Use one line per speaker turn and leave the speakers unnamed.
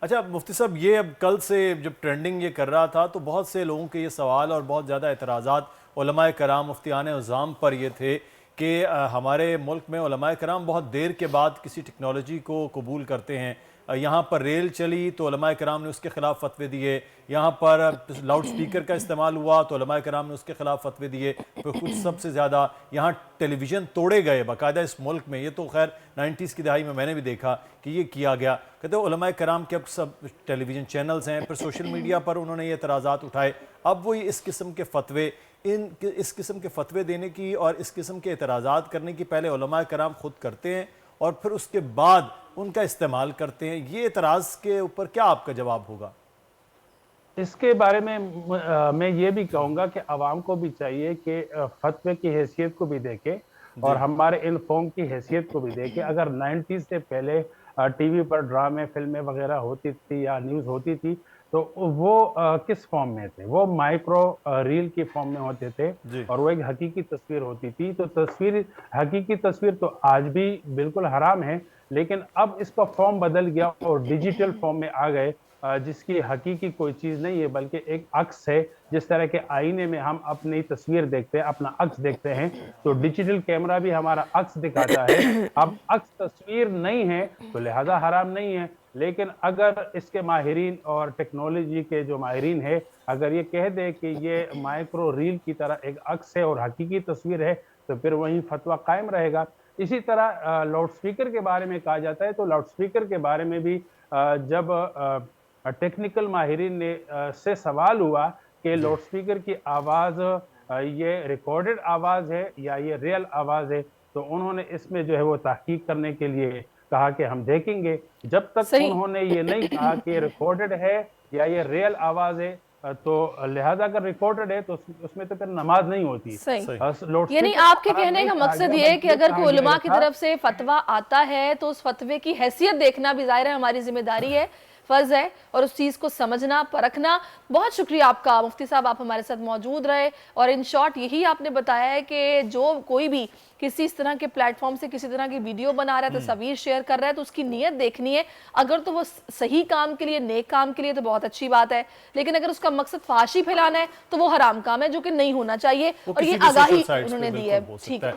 اچھا مفتی صاحب، یہ اب کل سے جب ٹرینڈنگ یہ کر رہا تھا تو بہت سے لوگوں کے یہ سوال اور بہت زیادہ اعتراضات علماء کرام مفتیان اعظام پر یہ تھے کہ ہمارے ملک میں علماء کرام بہت دیر کے بعد کسی ٹیکنالوجی کو قبول کرتے ہیں. یہاں پر ریل چلی تو علماء کرام نے اس کے خلاف فتوے دیے، یہاں پر لاؤڈ سپیکر کا استعمال ہوا تو علماء کرام نے اس کے خلاف فتوے دیے. پھر کچھ سب سے زیادہ یہاں ٹیلی ویژن توڑے گئے باقاعدہ اس ملک میں. یہ تو خیر 90s کی دہائی میں نے بھی دیکھا کہ یہ کیا گیا. کہتے ہیں علماء کرام کے اب سب ٹیلی ویژن چینلز ہیں، پھر سوشل میڈیا پر انہوں نے یہ اعتراضات اٹھائے. اب وہی اس قسم کے فتوے دینے کی اور اس قسم کے اعتراضات کرنے کی پہلے علماء کرام خود کرتے ہیں اور پھر اس کے بعد ان کا استعمال کرتے ہیں. یہ اعتراض کے اوپر کیا آپ کا جواب ہوگا؟
اس کے بارے میں یہ بھی کہوں گا کہ عوام کو بھی چاہیے کہ فتوے کی حیثیت کو بھی دیکھے اور ہمارے انفارم کی حیثیت کو بھی دیکھے. اگر 90s سے پہلے ٹی وی پر ڈرامے فلمیں وغیرہ ہوتی تھی یا نیوز ہوتی تھی تو وہ کس فارم میں تھے؟ وہ مائکرو ریل کی فارم میں ہوتے تھے اور وہ ایک حقیقی تصویر ہوتی تھی. تو حقیقی تصویر تو آج بھی بالکل حرام ہے، لیکن اب اس کا فارم بدل گیا اور ڈیجیٹل فارم میں آ گئے جس کی حقیقی کوئی چیز نہیں ہے بلکہ ایک عکس ہے. جس طرح کے آئینے میں ہم اپنی تصویر دیکھتے ہیں، اپنا عکس دیکھتے ہیں، تو ڈیجیٹل کیمرہ بھی ہمارا عکس دکھاتا ہے. اب عکس تصویر نہیں ہے تو لہذا حرام نہیں ہے. لیکن اگر اس کے ماہرین اور ٹیکنالوجی کے جو ماہرین ہیں اگر یہ کہہ دے کہ یہ مائکرو ریل کی طرح ایک عکس ہے اور حقیقی تصویر ہے تو پھر وہیں فتویٰ قائم رہے گا. اسی طرح لاؤڈ سپیکر کے بارے میں کہا جاتا ہے تو لاؤڈ سپیکر کے بارے میں بھی جب ٹیکنیکل ماہرین سے سوال ہوا کہ لاؤڈ سپیکر کی آواز یہ ریکارڈڈ آواز ہے یا یہ ریل آواز ہے تو انہوں نے اس میں جو ہے وہ تحقیق کرنے کے لیے کہا کہ ہم دیکھیں گے. جب تک انہوں نے یہ نہیں کہا کہ ریکارڈڈ ہے یا یہ ریل آواز ہے تو لہذا اگر ریکارڈڈ ہے تو اس میں تو پھر نماز نہیں ہوتی.
یعنی آپ کے کہنے کا مقصد یہ ہے کہ اگر کوئی علماء کی طرف سے فتویٰ آتا ہے تو اس فتوے کی حیثیت دیکھنا بھی ظاہر ہے ہماری ذمہ داری ہے، فرض ہے، اور اس چیز کو سمجھنا پرکھنا. بہت شکریہ آپ کا مفتی صاحب، آپ ہمارے ساتھ موجود رہے اور ان شارٹ یہی آپ نے بتایا ہے کہ جو کوئی بھی کسی اس طرح کے پلیٹ فارم سے کسی طرح کی ویڈیو بنا رہا ہے، تصاویر شیئر کر رہا ہے تو اس کی نیت دیکھنی ہے. اگر تو وہ صحیح کام کے لیے، نیک کام کے لیے تو بہت اچھی بات ہے، لیکن اگر اس کا مقصد فحاشی پھیلانا ہے تو وہ حرام کام ہے جو کہ نہیں ہونا چاہیے، اور یہ آگاہی انہوں نے دی ہے. ٹھیک ہے.